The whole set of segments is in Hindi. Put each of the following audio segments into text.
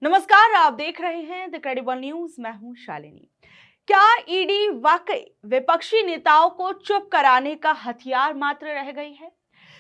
नमस्कार, आप देख रहे हैं द क्रेडिबल न्यूज। मैं हूं शालिनी। क्या ईडी वाकई विपक्षी नेताओं को चुप कराने का हथियार मात्र रह गई है?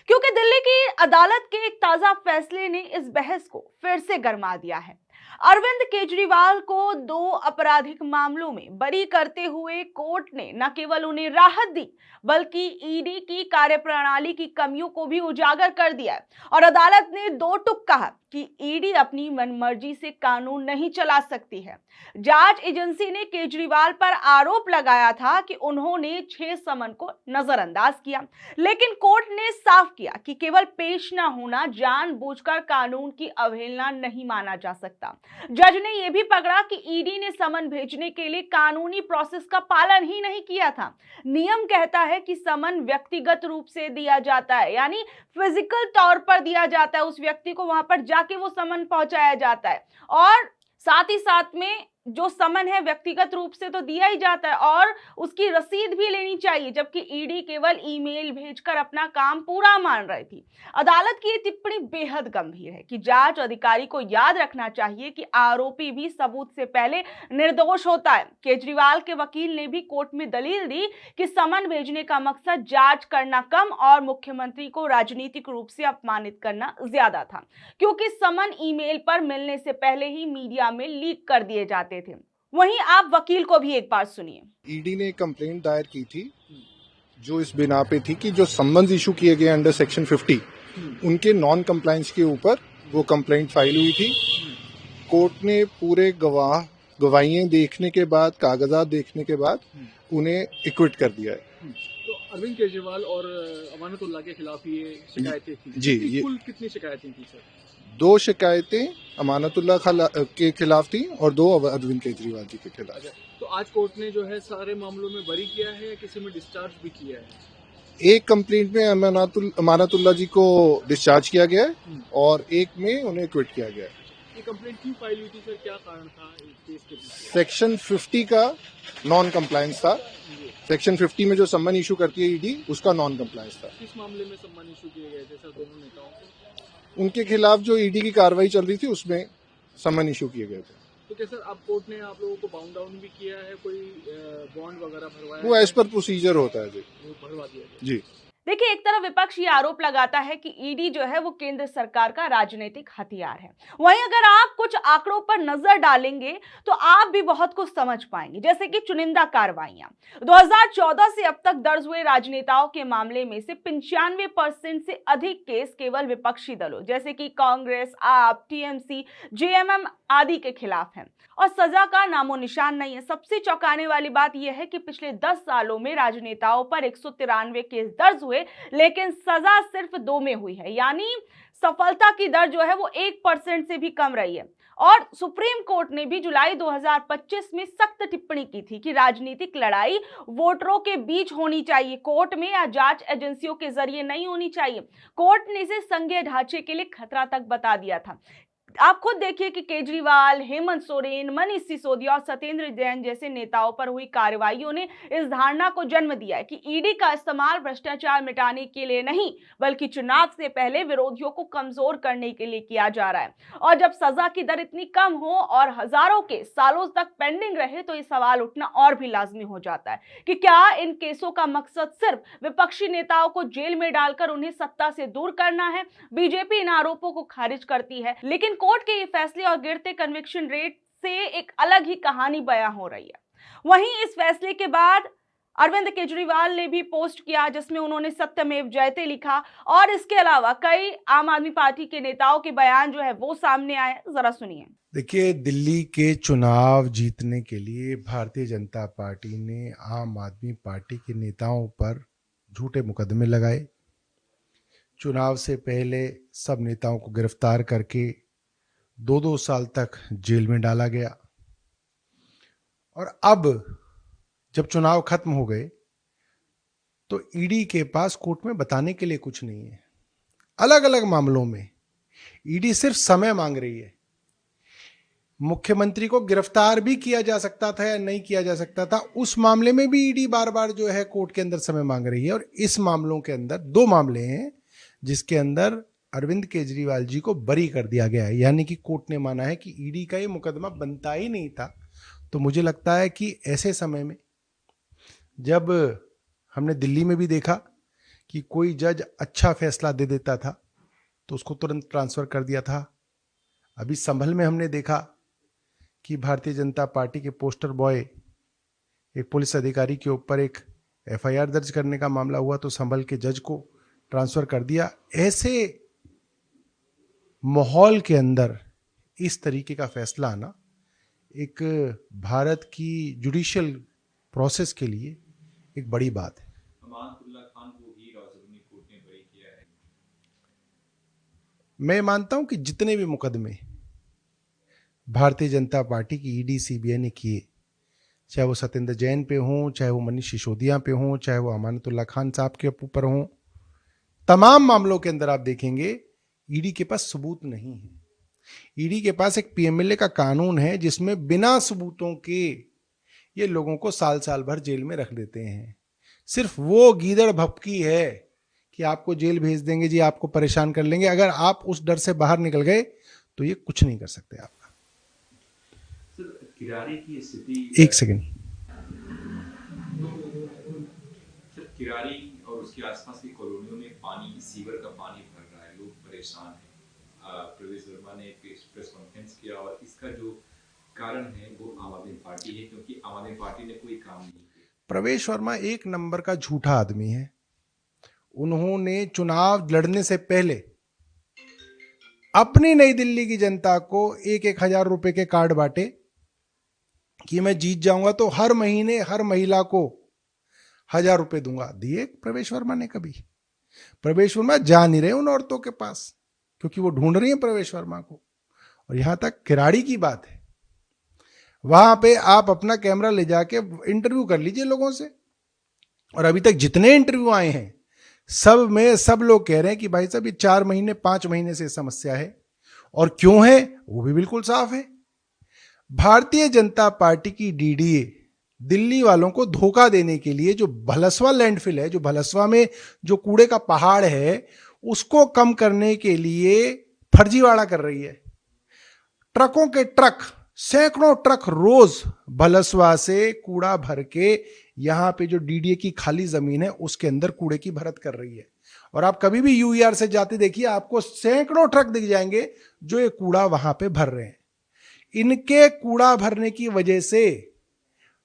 क्योंकि दिल्ली की अदालत के एक ताजा फैसले ने इस बहस को फिर से गरमा दिया है। अरविंद केजरीवाल को 2 आपराधिक मामलों में बरी करते हुए कोर्ट ने न केवल उन्हें राहत दी, बल्कि ईडी की कार्यप्रणाली की कमियों को भी उजागर कर दिया है। और अदालत ने 2 टूक कहा कि ईडी अपनी मनमर्जी से कानून नहीं चला सकती है। जांच एजेंसी ने केजरीवाल पर आरोप लगाया था कि उन्होंने 6 समन को नजरअंदाज किया, लेकिन कोर्ट ने साफ किया कि केवल पेश न होना जानबूझकर कानून की अवहेलना नहीं माना जा सकता। जज ने यह भी पकड़ा कि ईडी ने समन भेजने के लिए कानूनी प्रोसेस का पालन ही नहीं किया था। नियम कहता है कि समन व्यक्तिगत रूप से दिया जाता है, यानी फिजिकल तौर पर दिया जाता है, उस व्यक्ति को वहां पर जाके वो समन पहुंचाया जाता है। और साथ ही साथ में जो समन है व्यक्तिगत रूप से तो दिया ही जाता है और उसकी रसीद भी लेनी चाहिए, जबकि ईडी केवल ईमेल भेजकर अपना काम पूरा मान रही थी। अदालत की ये टिप्पणी बेहद गंभीर है कि जांच अधिकारी को याद रखना चाहिए कि आरोपी भी सबूत से पहले निर्दोष होता है। केजरीवाल के वकील ने भी कोर्ट में दलील दी कि समन भेजने का मकसद जांच करना कम और मुख्यमंत्री को राजनीतिक रूप से अपमानित करना ज्यादा था, क्योंकि समन ईमेल पर मिलने से पहले ही मीडिया में लीक कर दिए जाते थे। वहीं आप वकील को भी एक बार सुनिए। ईडी ने कंप्लेंट दायर की थी जो इस बिना पे थी कि जो समन्स इशू किए गए अंडर सेक्शन 50 उनके नॉन कंप्लायंस के ऊपर वो कंप्लेंट फाइल हुई थी। कोर्ट ने पूरे गवाहियां देखने के बाद, कागजात देखने के बाद उन्हें एक्विट कर दिया है। तो अरविंद केजरीवाल और अमानतुल्लाह के खिलाफ ये शिकायतें थी जी, ये कुल कितनी शिकायतें थी सर? 2 शिकायतें अमानतुल्लाह के खिलाफ थी और 2 अरविंद केजरीवाल जी के खिलाफ। तो आज कोर्ट ने जो है सारे मामलों में बरी किया है या किसी में डिस्चार्ज भी किया है? एक कंप्लेंट में अमानतुल्लाह जी को डिस्चार्ज किया गया है और एक में उन्हें एक्विट किया गया है। ये कंप्लेंट क्यों फाइल हुई थी सर, क्या कारण था इस केस के पीछे? सेक्शन 50 का नॉन कंप्लायंस था। सेक्शन 50 में जो सम्मन इशू करती है ईडी, उसका नॉन कंप्लायंस था। किस मामले में सम्मान इशू किए गए थे सर दोनों नेताओं को? उनके खिलाफ जो ईडी की कार्रवाई चल रही थी उसमें सम्मन इशू किए गए थे। तो क्या सर अब कोर्ट ने आप लोगों को बाउंड डाउन भी किया है, कोई बॉन्ड वगैरह भरवाया? वो एज पर प्रोसीजर होता है जी। वो भरवा दिया गया। जी देखिए, एक तरफ विपक्ष ये आरोप लगाता है कि ईडी जो है वो केंद्र सरकार का राजनीतिक हथियार है। वहीं अगर आप कुछ आंकड़ों पर नजर डालेंगे तो आप भी बहुत कुछ समझ पाएंगे, जैसे कि चुनिंदा कार्रवाइयां। 2014 से अब तक दर्ज हुए राजनेताओं के मामले में से 95% से अधिक केस केवल विपक्षी दलों जैसे कि कांग्रेस, आप, टीएमसी, जेएमएम आदि के खिलाफ हैं और सजा का नामो निशान नहीं है। सबसे चौंकाने वाली बात यह है कि पिछले 10 सालों में राजनेताओं पर 193 केस दर्ज हुए, लेकिन सजा सिर्फ 2 में हुई है, यानी सफलता की दर जो है वो 1% से भी कम रही है। और सुप्रीम कोर्ट ने भी जुलाई 2025 में सख्त टिप्पणी की थी कि राजनीतिक लड़ाई वोटरों के बीच होनी चाहिए, कोर्ट में या जांच एजेंसियों के जरिए नहीं होनी चाहिए। कोर्ट ने इसे संघीय ढांचे के लिए खतरा तक बता दिया था। आप खुद देखिए कि केजरीवाल, हेमंत सोरेन, मनीष सिसोदिया और सत्येंद्र जैन जैसे नेताओं पर हुई कार्रवाइयों ने इस धारणा को जन्म दिया है कि ईडी का इस्तेमाल भ्रष्टाचार मिटाने के लिए नहीं, बल्कि चुनाव से पहले विरोधियों को कमजोर करने के लिए किया जा रहा है। और जब सजा की दर इतनी कम हो और हजारों केस सालों तक पेंडिंग रहे तो ये सवाल उठना और भी लाजमी हो जाता है कि क्या इन केसों का मकसद सिर्फ विपक्षी नेताओं को जेल में डालकर उन्हें सत्ता से दूर करना है? बीजेपी इन आरोपों को खारिज करती है, लेकिन कोर्ट के ये फैसले और गिरते कन्विक्शन रेट से एक अलग ही कहानी बयां हो रही है। वहीं इस फैसले के बाद अरविंद केजरीवाल ने भी पोस्ट किया जिसमें उन्होंने सत्यमेव जयते लिखा और इसके अलावा कई आम आदमी पार्टी के नेताओं के बयान जो है वो सामने आए। जरा सुनिए। देखिए, दिल्ली के चुनाव जीतने के लिए भारतीय जनता पार्टी ने आम आदमी पार्टी के नेताओं पर झूठे मुकदमे लगाए। चुनाव से पहले सब नेताओं को गिरफ्तार करके 2-2 साल तक जेल में डाला गया और अब जब चुनाव खत्म हो गए तो ईडी के पास कोर्ट में बताने के लिए कुछ नहीं है। अलग अलग मामलों में ईडी सिर्फ समय मांग रही है। मुख्यमंत्री को गिरफ्तार भी किया जा सकता था या नहीं किया जा सकता था, उस मामले में भी ईडी बार बार जो है कोर्ट के अंदर समय मांग रही है। और इस मामलों के अंदर 2 मामले हैं जिसके अंदर अरविंद केजरीवाल जी को बरी कर दिया गया है, यानी कि कोर्ट ने माना है कि ईडी का ये मुकदमा बनता ही नहीं था। तो मुझे लगता है कि ऐसे समय में, जब हमने दिल्ली में भी देखा कि कोई जज अच्छा फैसला दे देता था तो उसको तुरंत ट्रांसफर कर दिया था। अभी संभल में हमने देखा कि भारतीय जनता पार्टी के पोस्टर बॉय, एक पुलिस अधिकारी के ऊपर एक एफआईआर दर्ज करने का मामला हुआ तो संभल के जज को ट्रांसफर कर दिया। ऐसे माहौल के अंदर इस तरीके का फैसला आना एक भारत की जुडिशियल प्रोसेस के लिए एक बड़ी बात है। अमानतुल्लाह खान को ही राजधानी कोर्ट ने बरी किया है। मैं मानता हूं कि जितने भी मुकदमे भारतीय जनता पार्टी की ईडी सीबीआई ने किए, चाहे वो सत्येंद्र जैन पे हों, चाहे वो मनीष सिसोदिया पे हों, चाहे वो अमानतुल्लाह खान साहब के ऊपर हों, तमाम मामलों के अंदर आप देखेंगे ईडी के पास सबूत नहीं है। ईडी के पास एक पीएमएलए का कानून है जिसमें बिना सबूतों के ये लोगों को साल साल भर जेल में रख देते हैं। सिर्फ वो गीदड़ भपकी है कि आपको जेल भेज देंगे जी, आपको परेशान कर लेंगे। अगर आप उस डर से बाहर निकल गए तो ये कुछ नहीं कर सकते आपका। सर, किरारे की स्थिति, एक सेकंड। सर, किरारी और उसके आसपास की कॉलोनियों में पानी, सीवर का पानी भर रहा है, लोग परेशान हैं। प्रवेश वर्मा ने प्रेस कॉन्फ्रेंस किया और इसका जो कारण है वो आम आदमी पार्टी है, क्योंकि आम आदमी पार्टी ने कोई काम नहीं किया। प्रवेश वर्मा एक नंबर का झूठा आदमी है। उन्होंने चुनाव लड़ने से पहले अपनी नई दिल्ली की जनता को 1,000 रुपए के कार्ड बांटे कि मैं जीत जाऊंगा तो हर महीने हर महिला को 1,000 रुपए दूंगा। दिए प्रवेश वर्मा ने कभी? प्रवेश वर्मा जा नहीं रहे उन औरतों के पास, क्योंकि वो ढूंढ रही है प्रवेश वर्मा को। और यहां तक किराड़ी की बात है, वहां पे आप अपना कैमरा ले जाके इंटरव्यू कर लीजिए लोगों से, और अभी तक जितने इंटरव्यू आए हैं सब में सब लोग कह रहे हैं कि भाई साहब ये 4 महीने 5 महीने से समस्या है। और क्यों है वो भी बिल्कुल साफ है। भारतीय जनता पार्टी की डीडीए दिल्ली वालों को धोखा देने के लिए जो भलसवा लैंडफिल है, जो भलसवा में जो कूड़े का पहाड़ है, उसको कम करने के लिए फर्जीवाड़ा कर रही है। ट्रकों के ट्रक, सैकड़ों ट्रक रोज भलसवा से कूड़ा भर के यहां पे जो डीडीए की खाली जमीन है उसके अंदर कूड़े की भरत कर रही है। और आप कभी भी यूईआर से जाते देखिए, आपको सैकड़ों ट्रक दिख जाएंगे जो ये कूड़ा वहां पे भर रहे हैं। इनके कूड़ा भरने की वजह से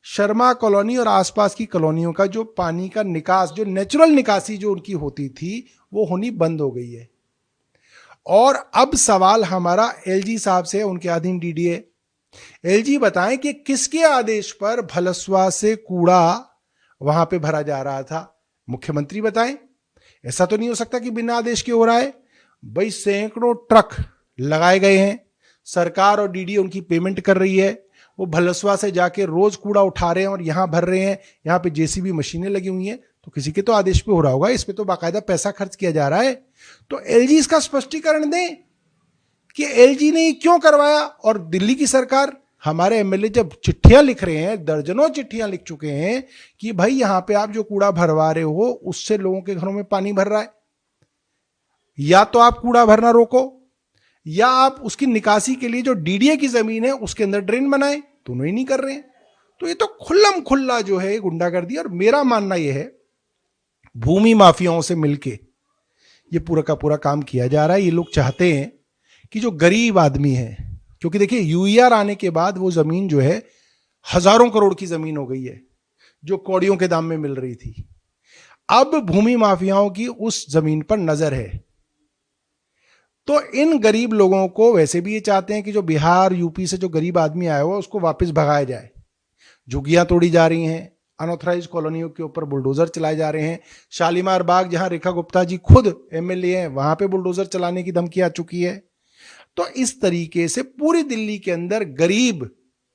शर्मा कॉलोनी और आसपास की कॉलोनियों का जो पानी का निकास, जो नेचुरल निकासी जो उनकी होती थी, वो होनी बंद हो गई है। और अब सवाल हमारा एलजी साहब से, उनके अधीन डीडीए, एलजी बताएं कि किसके आदेश पर भलसवा से कूड़ा वहां पे भरा जा रहा था। मुख्यमंत्री बताएं। ऐसा तो नहीं हो सकता कि बिना आदेश के हो रहा है। भाई सैकड़ों ट्रक लगाए गए हैं, सरकार और डीडीए उनकी पेमेंट कर रही है, वो भलसवा से जाके रोज कूड़ा उठा रहे हैं और यहां भर रहे हैं। यहां पे जेसीबी मशीनें लगी हुई हैं, तो किसी के तो आदेश पे हो रहा होगा। इस पे तो बाकायदा पैसा खर्च किया जा रहा है। तो एलजी इसका स्पष्टीकरण दें कि एलजी ने क्यों करवाया। और दिल्ली की सरकार, हमारे एमएलए जब चिट्ठियां लिख रहे हैं, दर्जनों चिट्ठियां लिख चुके हैं कि भाई यहां पे आप जो कूड़ा भरवा रहे हो उससे लोगों के घरों में पानी भर रहा है, या तो आप कूड़ा भरना रोको या आप उसकी निकासी के लिए जो डीडीए की जमीन है उसके अंदर ड्रेन बनाए। दोनों ही नहीं कर रहे हैं। तो ये तो खुल्लम खुल्ला जो है गुंडागर्दी। और मेरा मानना यह है भूमि माफियाओं से मिलके ये पूरा का पूरा काम किया जा रहा है। ये लोग चाहते हैं कि जो गरीब आदमी है, क्योंकि देखिए यूईआर आने के बाद वो जमीन जो है हजारों करोड़ की जमीन हो गई है जो कौड़ियों के दाम में मिल रही थी। अब भूमि माफियाओं की उस जमीन पर नजर है। तो इन गरीब लोगों को, वैसे भी ये चाहते हैं कि जो बिहार यूपी से जो गरीब आदमी आया हुआ उसको वापस भगाया जाए। झुग्गियां तोड़ी जा रही हैं, अनऑथराइज कॉलोनियों के ऊपर बुलडोजर चलाए जा रहे हैं। शालीमार बाग, जहां रेखा गुप्ता जी खुद एमएलए हैं, वहां पे बुलडोजर चलाने की धमकी आ चुकी है। तो इस तरीके से पूरी दिल्ली के अंदर गरीब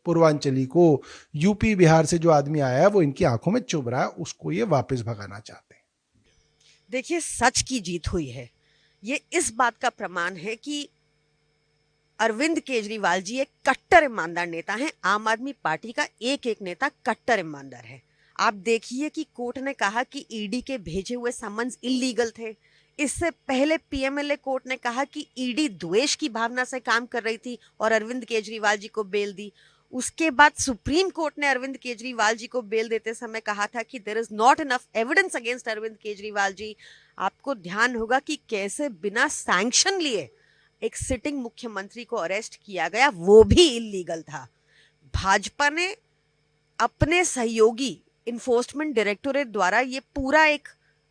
पूर्वांचली को, यूपी बिहार से जो आदमी आया है वो इनकी आंखों में चुभ रहा है, उसको ये वापस भगाना चाहते हैं। देखिए, सच की जीत हुई है। ये इस बात का प्रमाण है कि अरविंद केजरीवाल जी एक कट्टर ईमानदार नेता हैं। आम आदमी पार्टी का एक एक नेता कट्टर ईमानदार है। आप देखिए कि कोर्ट ने कहा कि ईडी के भेजे हुए समन्स इल्लीगल थे। इससे पहले पीएमएलए कोर्ट ने कहा कि ईडी द्वेष की भावना से काम कर रही थी और अरविंद केजरीवाल जी को बेल दी। उसके बाद सुप्रीम कोर्ट ने अरविंद केजरीवाल जी को बेल देते समय कहा था कि there is not enough evidence against Arvind Kejriwal ji. आपको ध्यान होगा कि कैसे बिना सैंक्शन लिए एक सिटिंग मुख्यमंत्री को अरेस्ट किया गया, वो भी इल्लीगल था। भाजपा ने अपने सहयोगी इन्फोर्समेंट डायरेक्टोरेट द्वारा ये पूरा एक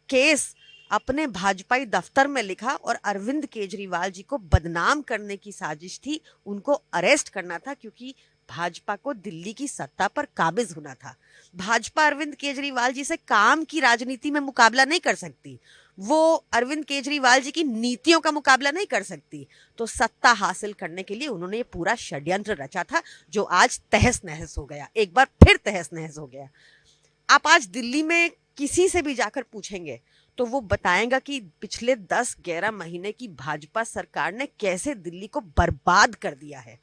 केस अपने भाजपाई दफ्तर में लिखा और अरविंद केजरीवाल जी को बदनाम करने की साजिश थी, उनको अरेस्ट करना था क्योंकि भाजपा को दिल्ली की सत्ता पर काबिज होना था। भाजपा अरविंद केजरीवाल जी से काम की राजनीति में मुकाबला नहीं कर सकती, वो अरविंद केजरीवाल जी की नीतियों का मुकाबला नहीं कर सकती। तो सत्ता हासिल करने के लिए उन्होंने ये पूरा षड्यंत्र रचा था जो आज तहस नहस हो गया, एक बार फिर तहस नहस हो गया। आप आज दिल्ली में किसी से भी जाकर पूछेंगे तो वो बताएगा कि पिछले 10-11 महीने की भाजपा सरकार ने कैसे दिल्ली को बर्बाद कर दिया है।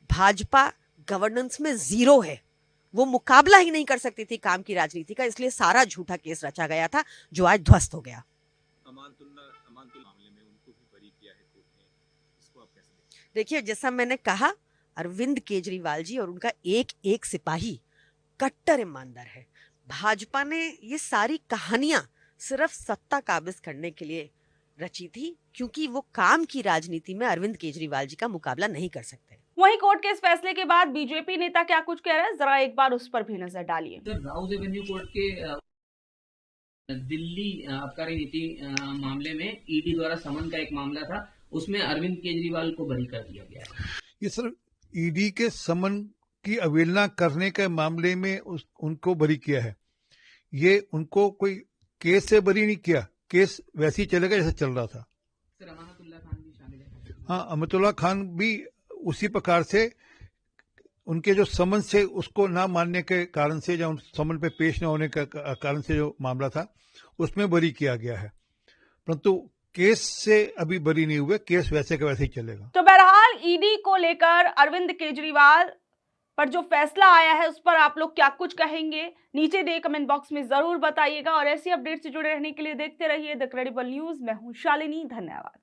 भाजपा गवर्नेंस में जीरो है, वो मुकाबला ही नहीं कर सकती थी काम की राजनीति का, इसलिए सारा झूठा केस रचा गया था जो आज ध्वस्त हो गया। अमानतुल्लाह मामले में उनको भी बरी किया है कोर्ट ने, इसको आप कैसे देखते हैं? देखिए, जैसा मैंने कहा, अरविंद केजरीवाल जी और उनका एक एक सिपाही कट्टर ईमानदार है। भाजपा ने ये सारी कहानियां सिर्फ सत्ता काबिज करने के लिए रची थी क्योंकि वो काम की राजनीति में अरविंद केजरीवाल जी का मुकाबला नहीं कर सकते। वहीं कोर्ट के इस फैसले के बाद बीजेपी नेता क्या कुछ कह रहे हैं, जरा एक बार उस पर भी नजर डालिए। सर, राउज एवेन्यू कोर्ट के दिल्ली आबकारी नीति मामले में ईडी द्वारा समन का एक मामला था, उसमें अरविंद केजरीवाल को बरी कर दिया गया है। ये सर ईडी के समन की अवहेलना करने के मामले में उनको बरी किया है। ये उनको कोई केस से बरी नहीं किया, केस वैसे ही चलेगा जैसे चल रहा था। सर, अमानतुल्लाह खान भी शामिल है। हाँ, अमतुल्ला खान भी उसी प्रकार से उनके जो समन से उसको ना मानने के कारण से, या उन समन पे पेश न होने के कारण से जो मामला था उसमें बरी किया गया है, परंतु केस से अभी बरी नहीं हुए, केस वैसे का वैसे ही चलेगा। तो बहरहाल ईडी को लेकर अरविंद केजरीवाल पर जो फैसला आया है उस पर आप लोग क्या कुछ कहेंगे, नीचे दिए कमेंट बॉक्स में जरूर बताइएगा। और ऐसी अपडेट से जुड़े रहने के लिए देखते रहिए द क्रेडिबल न्यूज। मैं हूं शालिनी, धन्यवाद।